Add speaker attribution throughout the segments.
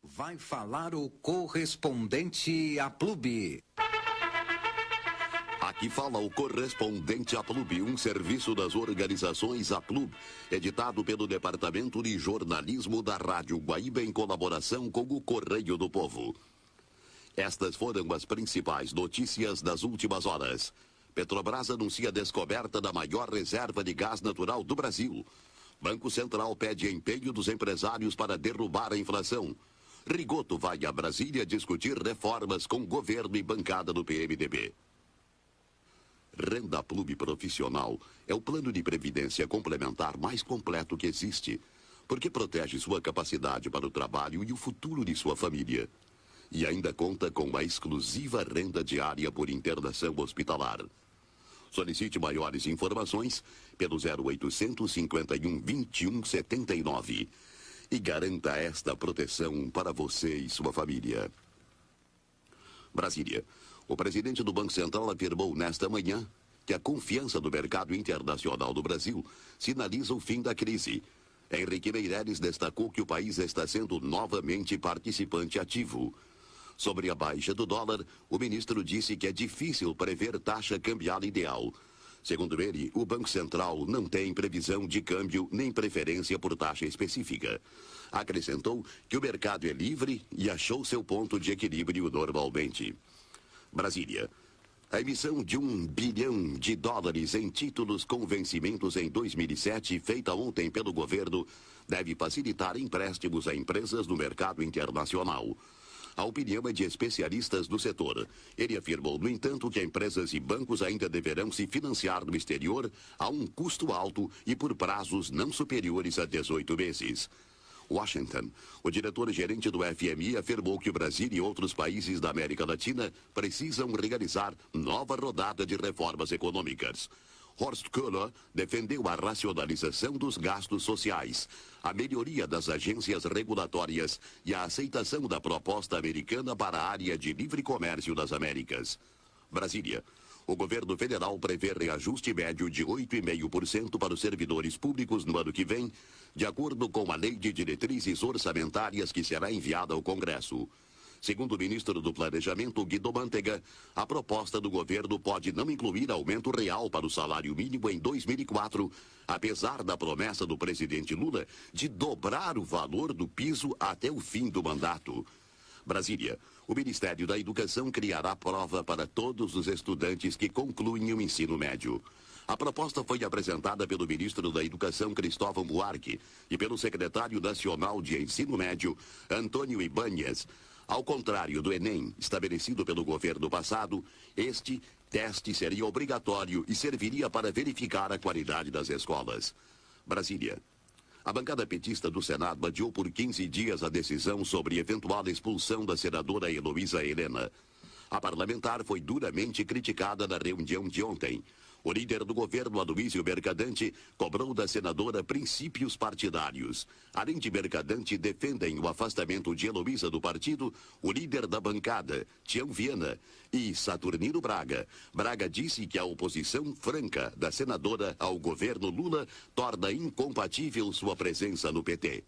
Speaker 1: Vai falar o correspondente Aplub.
Speaker 2: Aqui fala o correspondente Aplub, um serviço das organizações Aplub, editado pelo Departamento de Jornalismo da Rádio Guaíba em colaboração com o Correio do Povo. Estas foram as principais notícias das últimas horas. Petrobras anuncia a descoberta da maior reserva de gás natural do Brasil. Banco Central pede empenho dos empresários para derrubar a inflação. Rigoto vai a Brasília discutir reformas com governo e bancada do PMDB. Renda Aplub Profissional é o plano de previdência complementar mais completo que existe, porque protege sua capacidade para o trabalho e o futuro de sua família. E ainda conta com uma exclusiva renda diária por internação hospitalar. Solicite maiores informações pelo 0800 51 21 79 e garanta esta proteção para você e sua família. Brasília. O presidente do Banco Central afirmou nesta manhã que a confiança do mercado internacional do Brasil sinaliza o fim da crise. Henrique Meirelles destacou que o país está sendo novamente participante ativo. Sobre a baixa do dólar, o ministro disse que é difícil prever taxa cambial ideal. Segundo ele, o Banco Central não tem previsão de câmbio nem preferência por taxa específica. Acrescentou que o mercado é livre e achou seu ponto de equilíbrio normalmente. Brasília. A emissão de US$ 1 bilhão em títulos com vencimentos em 2007, feita ontem pelo governo, deve facilitar empréstimos a empresas no mercado internacional. A opinião é de especialistas do setor. Ele afirmou, no entanto, que empresas e bancos ainda deverão se financiar no exterior a um custo alto e por prazos não superiores a 18 meses. Washington. O diretor-gerente do FMI afirmou que o Brasil e outros países da América Latina precisam realizar nova rodada de reformas econômicas. Horst Köhler defendeu a racionalização dos gastos sociais, a melhoria das agências regulatórias e a aceitação da proposta americana para a área de livre comércio das Américas. Brasília. O governo federal prevê reajuste médio de 8,5% para os servidores públicos no ano que vem, de acordo com a Lei de Diretrizes Orçamentárias que será enviada ao Congresso. Segundo o ministro do Planejamento, Guido Mantega, a proposta do governo pode não incluir aumento real para o salário mínimo em 2004, apesar da promessa do presidente Lula de dobrar o valor do piso até o fim do mandato. Brasília. O Ministério da Educação criará prova para todos os estudantes que concluem o ensino médio. A proposta foi apresentada pelo ministro da Educação, Cristóvão Buarque, e pelo secretário nacional de Ensino Médio, Antônio Ibáñez. Ao contrário do Enem, estabelecido pelo governo passado, este teste seria obrigatório e serviria para verificar a qualidade das escolas. Brasília. A bancada petista do Senado adiou por 15 dias a decisão sobre eventual expulsão da senadora Heloísa Helena. A parlamentar foi duramente criticada na reunião de ontem. O líder do governo, Aloysio Mercadante, cobrou da senadora princípios partidários. Além de Mercadante, defendem o afastamento de Heloísa do partido, o líder da bancada, Tião Viana, e Saturnino Braga. Braga disse que a oposição franca da senadora ao governo Lula torna incompatível sua presença no PT.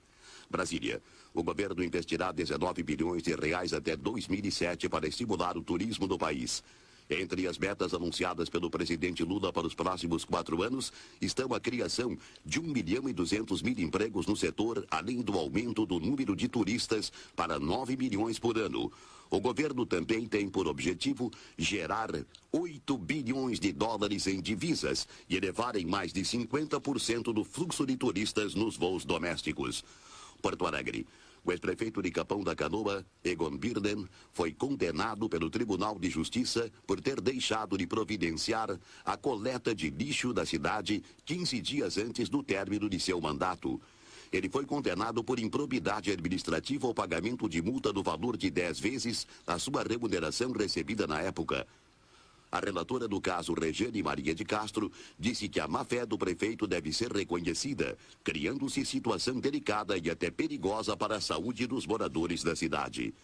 Speaker 2: Brasília. O governo investirá 19 bilhões de reais até 2007 para estimular o turismo do país. Entre as metas anunciadas pelo presidente Lula para os próximos 4 anos estão a criação de 1.200.000 empregos no setor, além do aumento do número de turistas para 9 milhões por ano. O governo também tem por objetivo gerar 8 bilhões de dólares em divisas e elevar em mais de 50% do fluxo de turistas nos voos domésticos. Porto Alegre. O ex-prefeito de Capão da Canoa, Egon Birden, foi condenado pelo Tribunal de Justiça por ter deixado de providenciar a coleta de lixo da cidade 15 dias antes do término de seu mandato. Ele foi condenado por improbidade administrativa ao pagamento de multa no valor de 10 vezes a sua remuneração recebida na época. A relatora do caso, Regiane Maria de Castro, disse que a má-fé do prefeito deve ser reconhecida, criando-se situação delicada e até perigosa para a saúde dos moradores da cidade.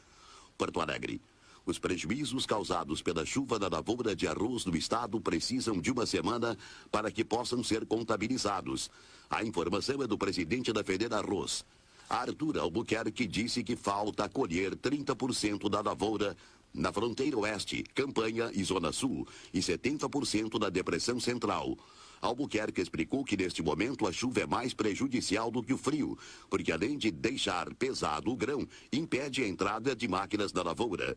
Speaker 2: Porto Alegre. Os prejuízos causados pela chuva na lavoura de arroz no estado precisam de uma semana para que possam ser contabilizados. A informação é do presidente da FEDERARROZ. Arthur Albuquerque disse que falta colher 30% da lavoura na fronteira oeste, Campanha e Zona Sul, e 70% da Depressão Central. Albuquerque explicou que neste momento a chuva é mais prejudicial do que o frio, porque além de deixar pesado o grão, impede a entrada de máquinas na lavoura.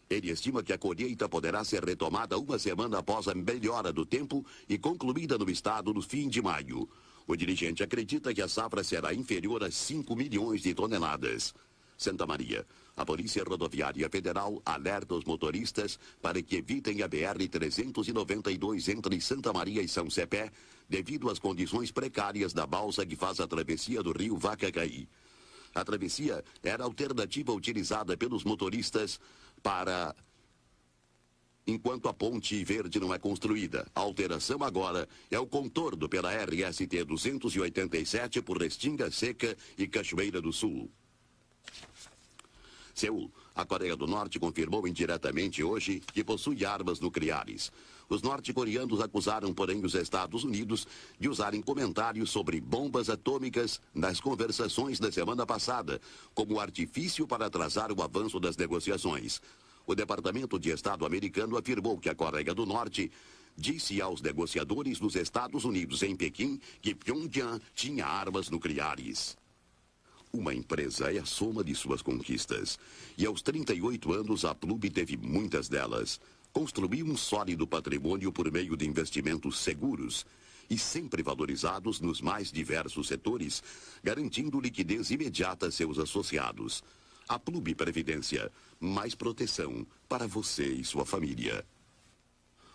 Speaker 2: Ele estima que a colheita poderá ser retomada uma semana após a melhora do tempo e concluída no estado no fim de maio. O dirigente acredita que a safra será inferior a 5 milhões de toneladas. Santa Maria. A Polícia Rodoviária Federal alerta os motoristas para que evitem a BR-392 entre Santa Maria e São Cepé, devido às condições precárias da balsa que faz a travessia do rio Vacacaí. A travessia era a alternativa utilizada pelos motoristas enquanto a Ponte Verde não é construída. A alteração agora é o contorno pela RST 287 por Restinga Seca e Cachoeira do Sul. Seul. A Coreia do Norte confirmou indiretamente hoje que possui armas nucleares. Os norte-coreanos acusaram, porém, os Estados Unidos de usarem comentários sobre bombas atômicas nas conversações da semana passada, como artifício para atrasar o avanço das negociações. O Departamento de Estado americano afirmou que a Coreia do Norte disse aos negociadores dos Estados Unidos em Pequim que Pyongyang tinha armas nucleares. Uma empresa é a soma de suas conquistas. E aos 38 anos, a Plug teve muitas delas. Construiu um sólido patrimônio por meio de investimentos seguros e sempre valorizados nos mais diversos setores, garantindo liquidez imediata a seus associados. A Plug Previdência, mais proteção para você e sua família.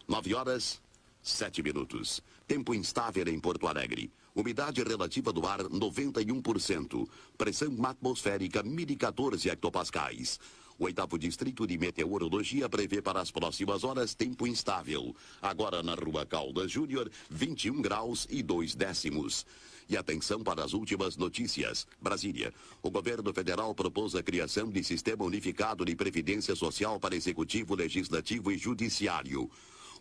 Speaker 2: 9h07. Tempo instável em Porto Alegre. Umidade relativa do ar 91%. Pressão atmosférica 1014 hectopascais. O 8º Distrito de Meteorologia prevê para as próximas horas tempo instável. Agora na Rua Caldas Júnior, 21 graus e 2 décimos. E atenção para as últimas notícias. Brasília. O governo federal propôs a criação de Sistema Unificado de Previdência Social para Executivo, Legislativo e Judiciário.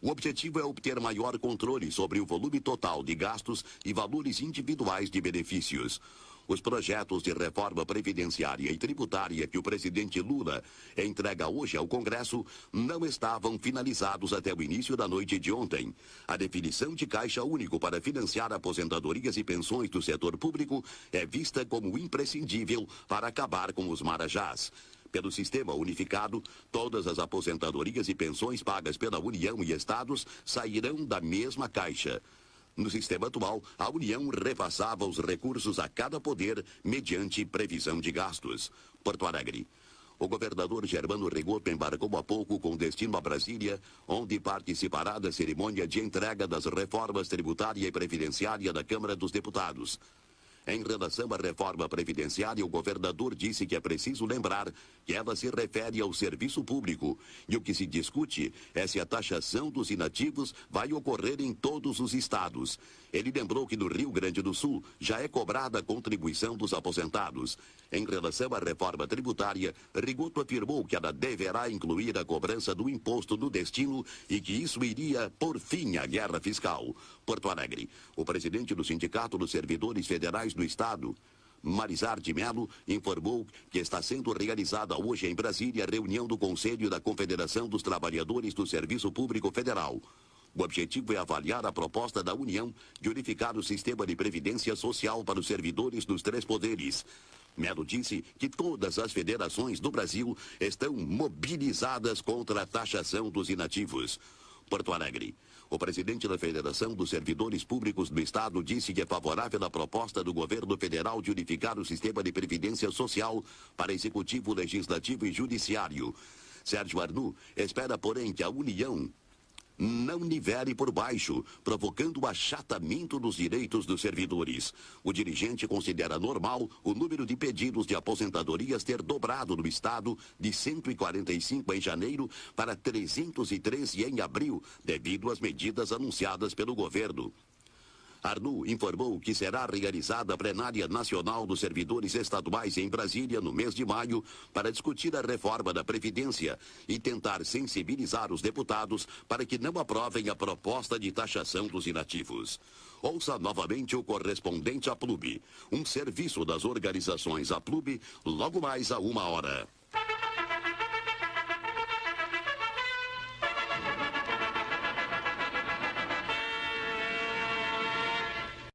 Speaker 2: O objetivo é obter maior controle sobre o volume total de gastos e valores individuais de benefícios. Os projetos de reforma previdenciária e tributária que o presidente Lula entrega hoje ao Congresso não estavam finalizados até o início da noite de ontem. A definição de caixa único para financiar aposentadorias e pensões do setor público é vista como imprescindível para acabar com os marajás. Pelo sistema unificado, todas as aposentadorias e pensões pagas pela União e Estados sairão da mesma caixa. No sistema atual, a União repassava os recursos a cada poder mediante previsão de gastos. Porto Alegre. O governador Germano Rigoto embarcou há pouco com destino a Brasília, onde participará da cerimônia de entrega das reformas tributária e previdenciária da Câmara dos Deputados. Em relação à reforma previdenciária, o governador disse que é preciso lembrar que ela se refere ao serviço público e o que se discute é se a taxação dos inativos vai ocorrer em todos os estados. Ele lembrou que no Rio Grande do Sul já é cobrada a contribuição dos aposentados. Em relação à reforma tributária, Rigoto afirmou que ela deverá incluir a cobrança do imposto no destino e que isso iria por fim à guerra fiscal. Porto Alegre. O presidente do Sindicato dos Servidores Federais do Estado, Marizar de Melo, informou que está sendo realizada hoje em Brasília a reunião do Conselho da Confederação dos Trabalhadores do Serviço Público Federal. O objetivo é avaliar a proposta da União de unificar o sistema de previdência social para os servidores dos três poderes. Melo disse que todas as federações do Brasil estão mobilizadas contra a taxação dos inativos. Porto Alegre. O presidente da Federação dos Servidores Públicos do Estado disse que é favorável à proposta do governo federal de unificar o sistema de previdência social para Executivo, Legislativo e Judiciário. Sérgio Arnoux espera, porém, que a União não nivele por baixo, provocando o achatamento dos direitos dos servidores. O dirigente considera normal o número de pedidos de aposentadorias ter dobrado no estado de 145 em janeiro para 313 em abril, devido às medidas anunciadas pelo governo. Arnoux informou que será realizada a plenária nacional dos servidores estaduais em Brasília no mês de maio para discutir a reforma da Previdência e tentar sensibilizar os deputados para que não aprovem a proposta de taxação dos inativos. Ouça novamente o correspondente APLUB, um serviço das organizações APLUB, logo mais a 1 hora.